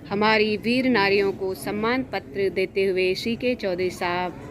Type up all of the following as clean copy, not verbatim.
हमारी वीर नारियों को सम्मान पत्र देते हुए CK चौधरी साहब।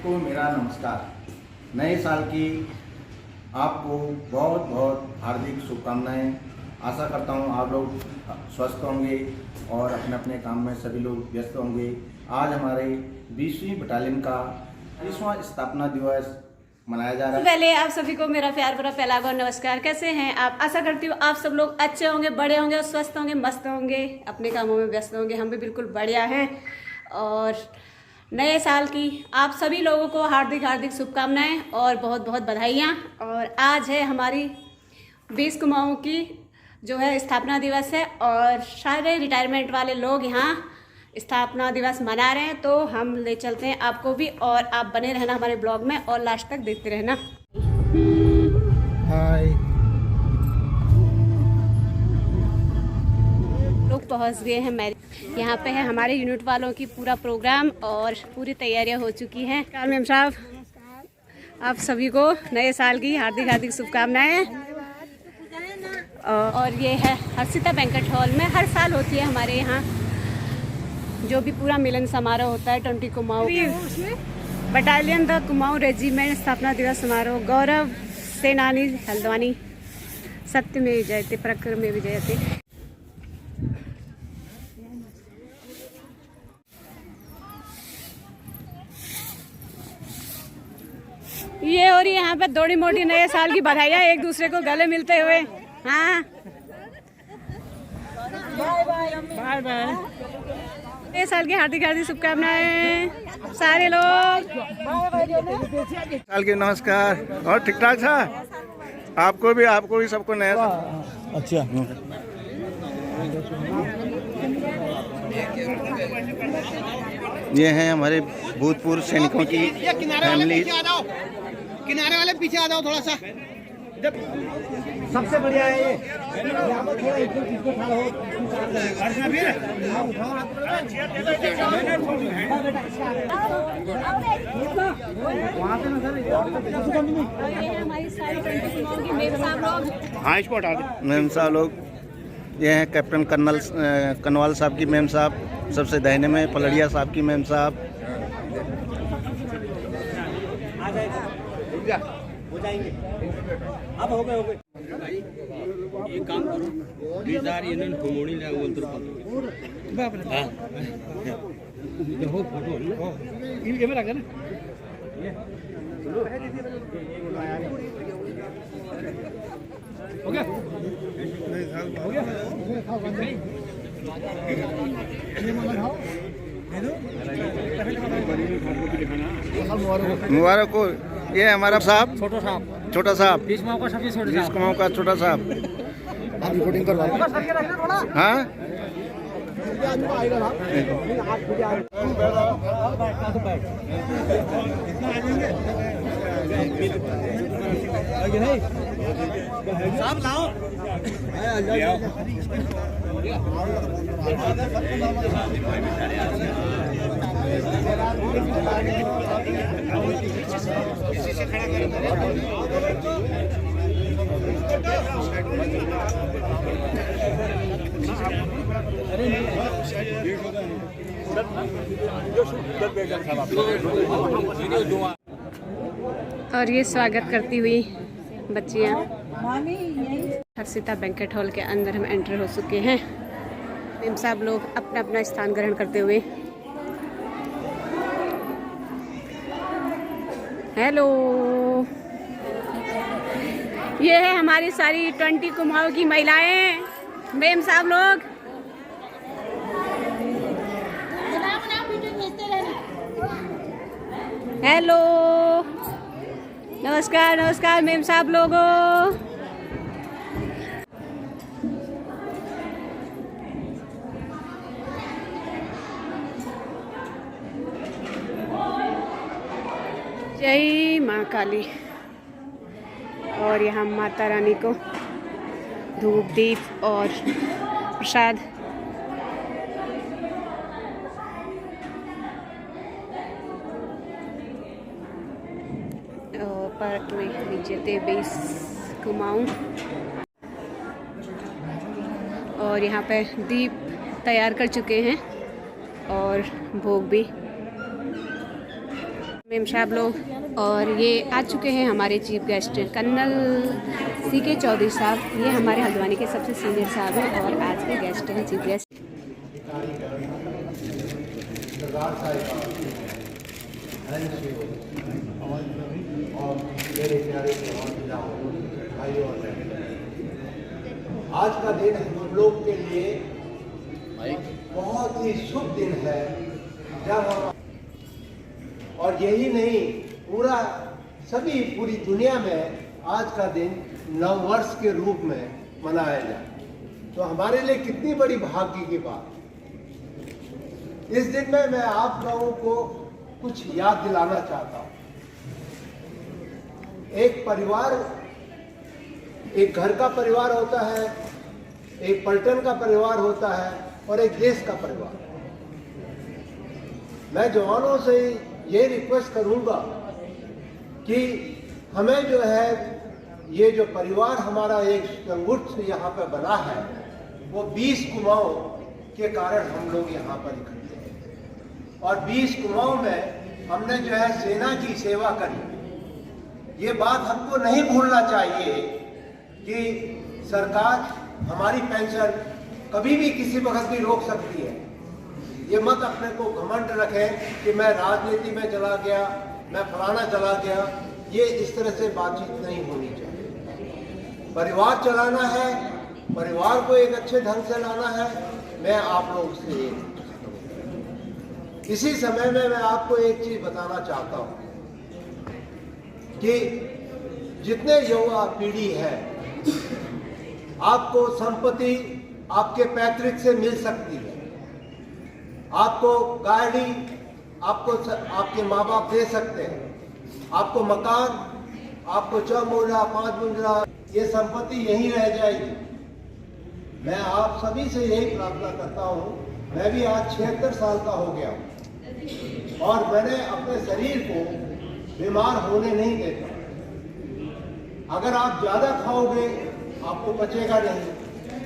को मेरा नमस्कार। नए साल की आपको बहुत बहुत हार्दिक शुभकामनाएं। आशा करता हूं आप लोग स्वस्थ होंगे और अपने अपने काम में सभी लोग व्यस्त होंगे। आज हमारे 20वीं बटालियन का 20वां स्थापना दिवस मनाया जा रहा है। पहले आप सभी को मेरा प्यार भरा फैलावा और नमस्कार। कैसे हैं आप? आशा करती हूँ आप सब लोग अच्छे होंगे, बड़े होंगे और स्वस्थ होंगे, मस्त होंगे, अपने कामों में व्यस्त होंगे। हम भी बिल्कुल बढ़िया हैं और नए साल की आप सभी लोगों को हार्दिक हार्दिक शुभकामनाएं और बहुत बहुत बधाइयाँ। और आज है हमारी 20 कुमाऊँ की जो है स्थापना दिवस है और सारे रिटायरमेंट वाले लोग यहाँ स्थापना दिवस मना रहे हैं। तो हम ले चलते हैं आपको भी और आप बने रहना हमारे ब्लॉग में और लास्ट तक देखते रहना। हाय, लोग पहुँच गए हैं। मैं यहाँ पे है हमारे यूनिट वालों की पूरा प्रोग्राम और पूरी तैयारियाँ हो चुकी हैं। काल मैम साहब, आप सभी को नए साल की हार्दिक हार्दिक शुभकामनाएं। और ये है हर्षिता बैंक्वेट हॉल में हर साल होती है हमारे यहाँ जो भी पूरा मिलन समारोह होता है 20 Kumaon battalion the Kumaon regiment स्थापना दिवस समारोह। गौरव सेनानी हल्द्वानी, सत्य में जयते प्रक्रम में विजयते। ये और यहाँ पे थोड़ी मोटी नए साल की बधाइयाँ एक दूसरे को गले मिलते हुए। हाँ, बाय बाय। नए साल की हार्दिक हार्दिक शुभकामनाएं सारे लोग। साल के नमस्कार। और ठीक ठाक था आपको भी सबको नया। अच्छा, ये हैं हमारे भूतपूर्व सैनिकों की फैमिली। किनारे वाले पीछे आ जाओ थोड़ा सा। जब सबसे बढ़िया है ये। मैम साहब लोग ये हैं कैप्टन कर्नल कनवाल साहब की मैम साहब, सबसे दाहिने में पलड़िया साहब की मैम साहब। हो जाएंगे, अब हो गए। ये काम करो, 2000 यूनियन घुमोड़ी ले बोल तो बाप रे। हां, देखो फोटो इन कैमरा का ना हो गया, हो गया। मुबारक हो। ये हमारा साहब छोटा साहब 20 कुमाऊं का सबसे छोटा 20 कुमाऊं का छोटा साहब। आप रिपोर्टिंग करवा लो। हाँ, साहब लाओ। और ये स्वागत करती हुई बच्चियाँ हर्षिता बैंक्वेट हॉल के अंदर हम एंटर हो चुके हैं। मैम साहब लोग अपना अपना स्थान ग्रहण करते हुए। हेलो, ये है हमारी सारी 20 कुमाऊँ की महिलाएं, मैम साहब लोग। हेलो, नमस्कार नमस्कार मैम साहब लोगों। जय माँ काली। और यहाँ माता रानी को धूप दीप और प्रसाद और पार्क में नीचे ते बेस घुमाऊँ। और यहाँ पे दीप तैयार कर चुके हैं और भोग भी मेम साहब लोग। और ये आ चुके हैं हमारे chief guest colonel CK Chaudhary साहब। ये हमारे हल्द्वानी के सबसे सीनियर साहब हैं और आज के गेस्ट हैं चीफ गेस्ट। आज का दिन हम लोग के लिए बहुत ही शुभ दिन है जब हम, और यही नहीं पूरी दुनिया में आज का दिन नववर्ष के रूप में मनाया जाए, तो हमारे लिए कितनी बड़ी भाग्य की बात। इस दिन में मैं आप लोगों को कुछ याद दिलाना चाहता हूँ। एक परिवार, एक घर का परिवार होता है, एक पलटन का परिवार होता है और एक देश का परिवार। मैं जवानों से ये रिक्वेस्ट करूंगा कि हमें जो है ये जो परिवार हमारा एक संगठन यहाँ पर बना है वो 20 कुमाऊं के कारण हम लोग यहाँ पर इकट्ठे हैं और 20 कुमाऊं में हमने जो है सेना की सेवा करी। ये बात हमको नहीं भूलना चाहिए कि सरकार हमारी पेंशन कभी भी किसी वक्त भी रोक सकती है। ये मत अपने को घमंड रखें कि मैं राजनीति में चला गया, मैं फलाना चला गया। ये इस तरह से बातचीत नहीं होनी चाहिए। परिवार चलाना है, परिवार को एक अच्छे ढंग से लाना है। मैं आप लोग से इसी समय में मैं आपको एक चीज बताना चाहता हूं कि जितने युवा पीढ़ी है, आपको संपत्ति आपके पैतृक से मिल सकती है, आपको गाड़ी आपको आपके माँ बाप दे सकते हैं, आपको मकान, आपको 4 मंजिला 5 मंजिला ये संपत्ति यहीं रह जाएगी। मैं आप सभी से यही प्रार्थना करता हूँ। मैं भी आज 76 साल का हो गया और मैंने अपने शरीर को बीमार होने नहीं देता। अगर आप ज़्यादा खाओगे आपको पचेगा नहीं,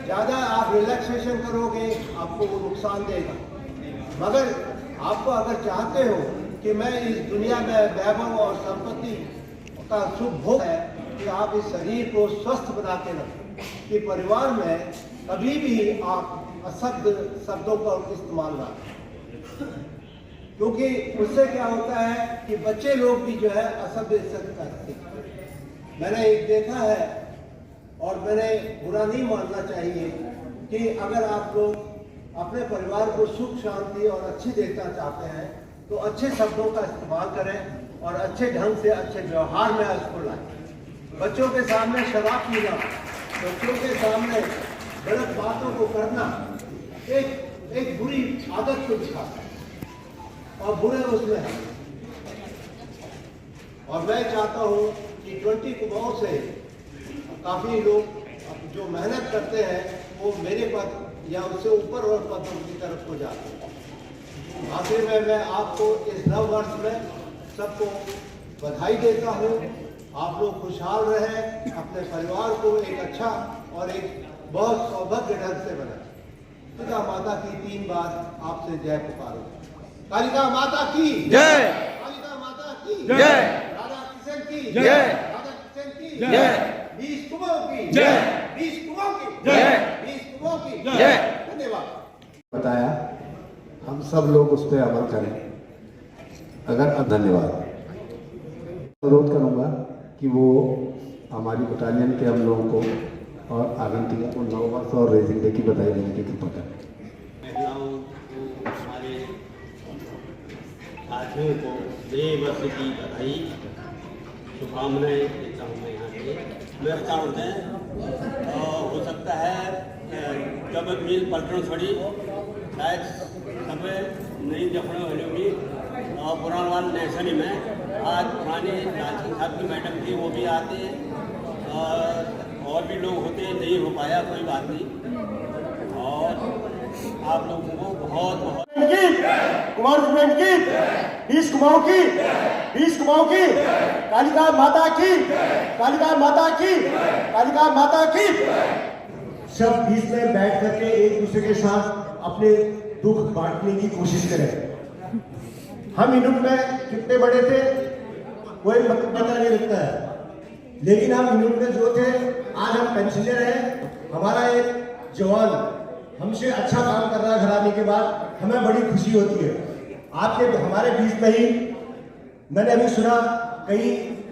ज़्यादा आप रिलैक्सेशन करोगे आपको वो नुकसान देगा। मगर आपको अगर चाहते हो कि मैं इस दुनिया में वैभव और संपत्ति का सुख भोग है कि आप इस शरीर को स्वस्थ बना के रखें कि परिवार में कभी भी आप अशब्द शब्दों का इस्तेमाल ना करें, क्योंकि उससे क्या होता है कि बच्चे लोग भी जो है अशब्द करते हैं। मैंने एक देखा है और मैंने बुरा नहीं मानना चाहिए कि अगर आप लोग अपने परिवार को सुख शांति और अच्छी देखना चाहते हैं तो अच्छे शब्दों का इस्तेमाल करें और अच्छे ढंग से अच्छे व्यवहार में उसको लाएं। बच्चों के सामने शराब पीना, बच्चों के सामने गलत बातों को करना एक बुरी आदत को दिखाता है और बुरे उसमें है। और मैं चाहता हूँ कि 20 कुमाऊं से काफ़ी लोग जो मेहनत करते हैं वो मेरे पद या उससे ऊपर और पदों की तरफ हो जाते हैं। आखिर में मैं आपको इस नव वर्ष में सबको बधाई देता हूँ। आप लोग खुशहाल रहें, अपने परिवार को एक अच्छा और एक बहुत सौभाग्य ढंग से बनाएं। कालिका माता की 3 बार आपसे जय पुकारो। कालिका माता की जय, कालिका माता की जय, राधा कृष्ण की जय, राधा कृष्ण की जय, 20 कुमाऊं की जय, 20 कुमाऊं की जय, 20 कुमाऊं की जय। धन्यवाद। बताया हम सब लोग उस पर अमल करें। अगर धन्यवाद अनुरोध करूंगा कि वो हमारी बटालियन के हम लोगों को और आगंतुकों को 9 वर्ष और रेजिंग डे की बधाई देने की कृपा करें। महिलाओं को, हमारे साथियों को नए वर्ष की बधाई शुभकामनाएं देता हूँ मैं यहाँ से। मैं अच्छा होता है और हो सकता है जब मिल पलटन छोड़ी शायद सब नई जफड़े होगी और पुराना वाल नेशनी में आज पुराने नाची साहब की मैडम थी, वो भी आते हैं और भी लोग होते हैं, नहीं हो पाया कोई बात नहीं। और आप लोगों को बहुत बहुत कुमार की 20 कुमाऊं की कालिका माता की सब बीच में बैठ करके एक दूसरे के साथ अपने दुख बांटने की कोशिश करें। हम इनुट में कितने बड़े थे कोई पता नहीं लगता है, लेकिन हम इनुट में जो थे आज हम पेंशनर हैं। हमारा एक जवान हमसे अच्छा काम कर रहा है, घर आने के बाद हमें बड़ी खुशी होती है। आपके हमारे बीच में ही मैंने अभी सुना कई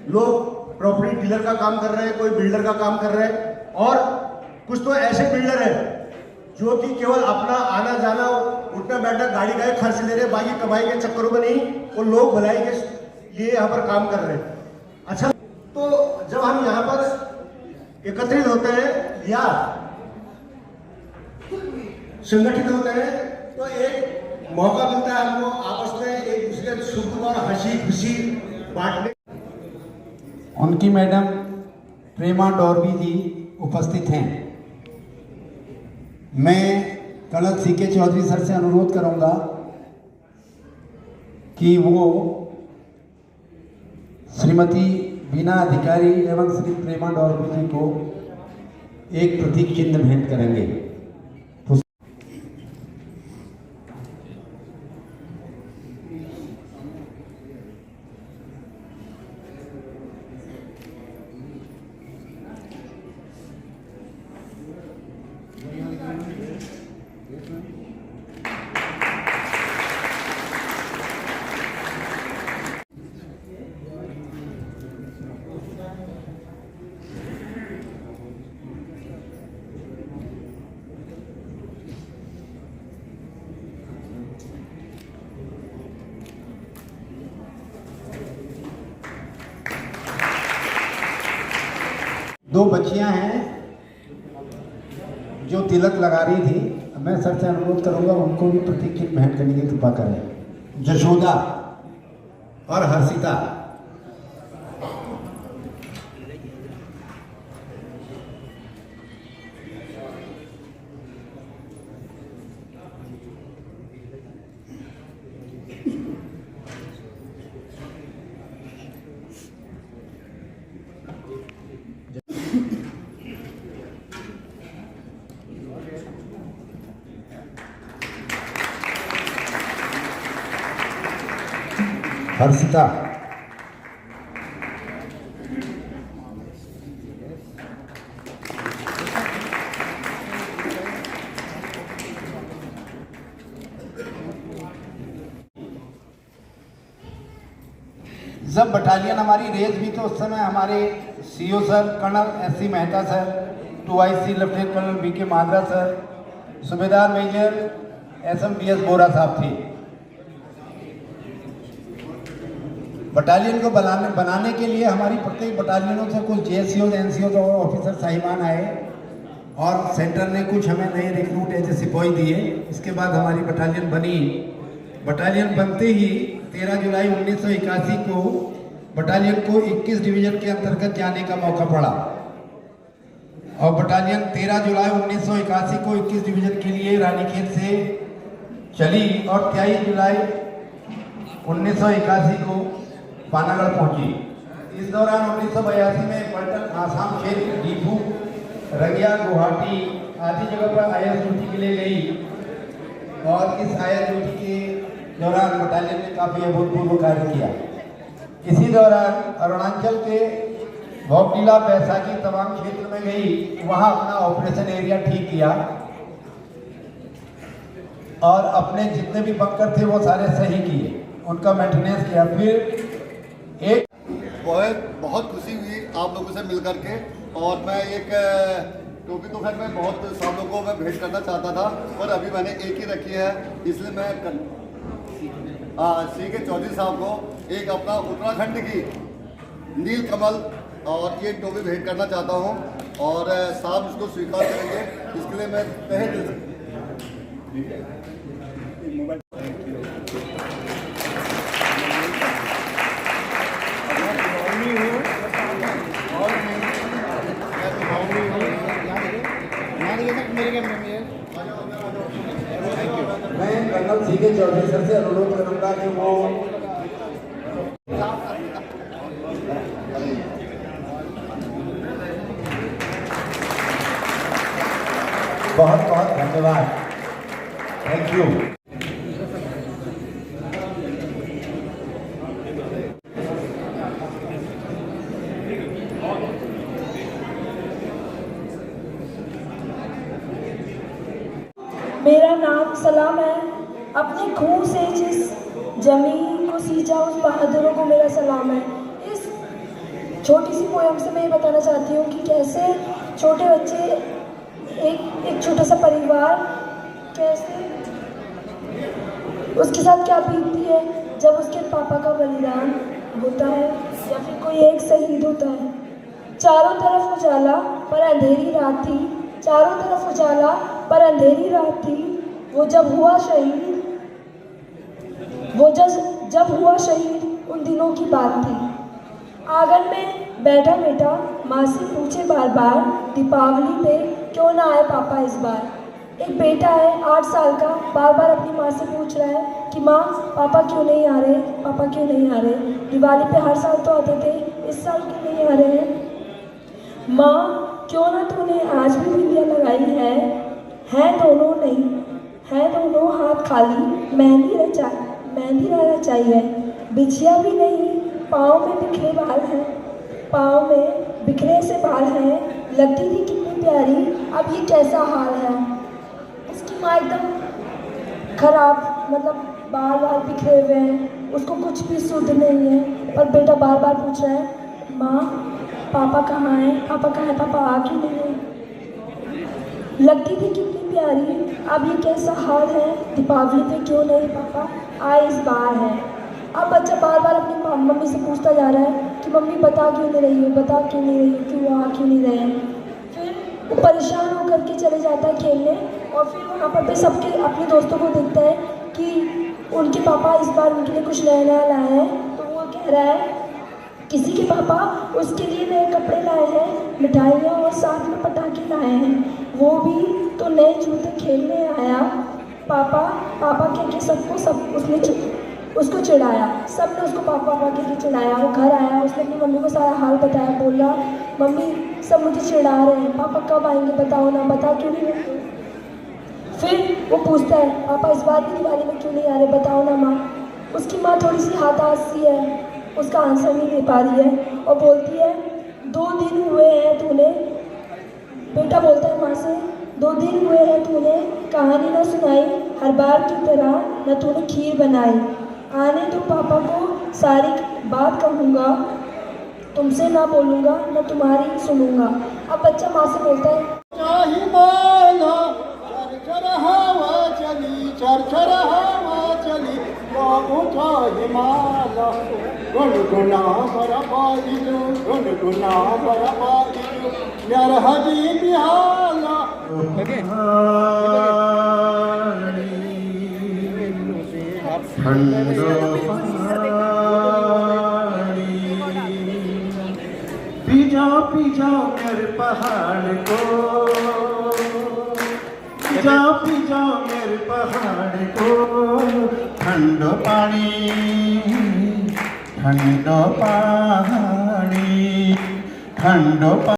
लोग प्रॉपर्टी डीलर का काम कर रहे हैं, कोई बिल्डर का काम कर रहे हैं, और कुछ तो ऐसे बिल्डर हैं जो कि केवल अपना आना जाना उठना बैठना गाड़ी का खर्च ले रहे, बाकी कमाई के चक्करों में नहीं, वो लोग भलाई के लिए यहाँ पर काम कर रहे हैं। अच्छा, तो जब हम यहाँ पर एकत्रित होते हैं या संगठित होते हैं तो एक मौका मिलता है हमको आपस में एक दूसरे सुख और हंसी खुशी बांटने। उनकी मैडम प्रेमा डॉर्बी जी उपस्थित हैं। मैं कर्नल सीके चौधरी सर से अनुरोध करूंगा कि वो श्रीमती बीना अधिकारी एवं श्री प्रेमा डॉर्बी जी को एक प्रतीक चिन्ह भेंट करेंगे। दो बच्चियां हैं जो तिलक लगा रही थी, मैं सर से अनुरोध करूंगा उनको भी प्रतीक चिन्ह भेंट करने की कृपा करें। जशोदा और हर्षिता। हर्षिता। जब बटालियन हमारी रेस भी तो उस समय हमारे CO sir colonel SC Mehta sir, 2IC lieutenant colonel BK Madhra sir, subedar major SMDS Bora साहब थे। बटालियन को बनाने के लिए हमारी प्रत्येक बटालियनों से कुछ JCO NCO और ऑफिसर साहिबान आए और सेंटर ने कुछ हमें नए रिक्रूट एज सिपाही दिए। इसके बाद हमारी बटालियन बनी। बटालियन बनते ही 13 जुलाई 1981 को बटालियन को 21 डिवीजन के अंतर्गत जाने का मौका पड़ा और बटालियन 13 जुलाई 1981 को 21 डिवीजन के लिए रानीखेत से चली और 23 जुलाई 1981 को पानागढ़ पहुंची। इस दौरान 1982 में पलटन आसाम क्षेत्र दीपू रंगिया गुवाहाटी आदि जगह पर IS ड्यूटी के लिए गई और इस IS ड्यूटी के दौरान बटालियन ने काफ़ी अभूतपूर्व कार्य किया। इसी दौरान अरुणाचल के भौगीला बैसाखी तवांग क्षेत्र में गई, वहां अपना ऑपरेशन एरिया ठीक किया और अपने जितने भी बंकर थे वो सारे सही किए, उनका मेंटेनेंस किया। फिर एक बहुत खुशी हुई आप लोगों से मिल करके और मैं एक टोपी तो खैर मैं बहुत सालों को मैं भेंट करना चाहता था पर अभी मैंने एक ही रखी है, इसलिए मैं सीके चौधरी साहब को एक अपना उत्तराखंड की नील कमल और ये टोपी भेंट करना चाहता हूँ और साहब इसको स्वीकार करेंगे, इसके लिए मैं तहे दिल से मैं कर्नल सीके चौधरी सर से अनुरोध करूंगा कि वो बहुत बहुत धन्यवाद। Thank you. मेरा नाम सलाम है। अपने खून से जिस जमीन को सींचा उस बहादुरों को मेरा सलाम है। इस छोटी सी पोयम से मैं ये बताना चाहती हूँ कि कैसे छोटे बच्चे एक छोटा सा परिवार कैसे उसके साथ क्या बीतती है जब उसके पापा का बलिदान होता है या फिर कोई एक शहीद होता है। चारों तरफ उजाला पर अंधेरी रात थी, चारों तरफ उजाला पर अंधेरी रात थी। वो जब हुआ शहीद उन दिनों की बात थी। आंगन में बैठा बेटा माँ से पूछे बार बार, दीपावली पे क्यों ना आए पापा इस बार। एक बेटा है 8 साल का, बार बार अपनी माँ से पूछ रहा है कि माँ पापा क्यों नहीं आ रहे, पापा क्यों नहीं आ रहे। दिवाली पे हर साल तो आते थे, इस साल क्यों नहीं आ रहे हैं। माँ क्यों ना तूने आज भी बिंदिया लगाई है दोनों नहीं, है दोनों हाथ खाली, मेहंदी रचाई है। बिछिया भी नहीं, पाँव में बिखरे बाल हैं, पाँव में बिखरे से बाल हैं। लगती थी कितनी प्यारी, अब ये कैसा हाल है। उसकी माँ एकदम खराब, मतलब बाल बिखरे हुए हैं, उसको कुछ भी शुद्ध नहीं है। पर बेटा बार बार पूछ रहा है, माँ पापा कहाँ हैं, पापा कहाँ हैं, पापा आ क्यों नहीं है। लगती थी कितनी प्यारी, अब ये कैसा हाल है। दीपावली पे क्यों नहीं पापा आए इस बार है। अब बच्चा बार बार अपनी मम्मी से पूछता जा रहा है कि मम्मी बता क्यों नहीं रही हो, बता क्यों नहीं रही हो, क्यों आ क्यों नहीं रहे हैं। फिर वो परेशान होकर के चले जाता है खेलने और फिर वहाँ पर भी सबके अपने दोस्तों को देखता है कि उनके पापा इस बार उनके लिए कुछ नया नया लाए हैं। तो वो कह रहा है किसी के पापा उसके लिए नए कपड़े लाए हैं, मिठाइयाँ और साथ में पटाखे लाए हैं। वो भी तो नए जूते खेलने आया। पापा कह के उसने उसको चिढ़ाया, सबने उसको पापा कह के चिढ़ाया। वो घर आया, उसने अपनी मम्मी को सारा हाल बताया, बोला मम्मी सब मुझे चिढ़ा रहे हैं, पापा कब आएंगे बताओ ना, बता क्यों नहीं रहे। फिर वो पूछता है पापा इस बार भी दिवाली में क्यों नहीं आ रहे, बताओ ना माँ। उसकी माँ थोड़ी सी हाथासी है, उसका आंसर नहीं दे पा रही है और बोलती है 2 दिन हुए हैं तूने, बेटा बोलता है माँ से 2 दिन हुए हैं तूने कहानी ना सुनाई, हर बार की तरह न तूने खीर बनाई। आने तो पापा को सारी बात कहूँगा, तुमसे ना बोलूँगा न तुम्हारी सुनूँगा। अब बच्चा माँ से बोलता है चरचर हवा चली उठा हिमाला गुनगुना बरपालियो नरहरी बिहाला ठंडो पिजा मेरे पहाड़ को, पिजा मेरे पहाड़ को। ठंडो पानी ठंडो पानी ठंडो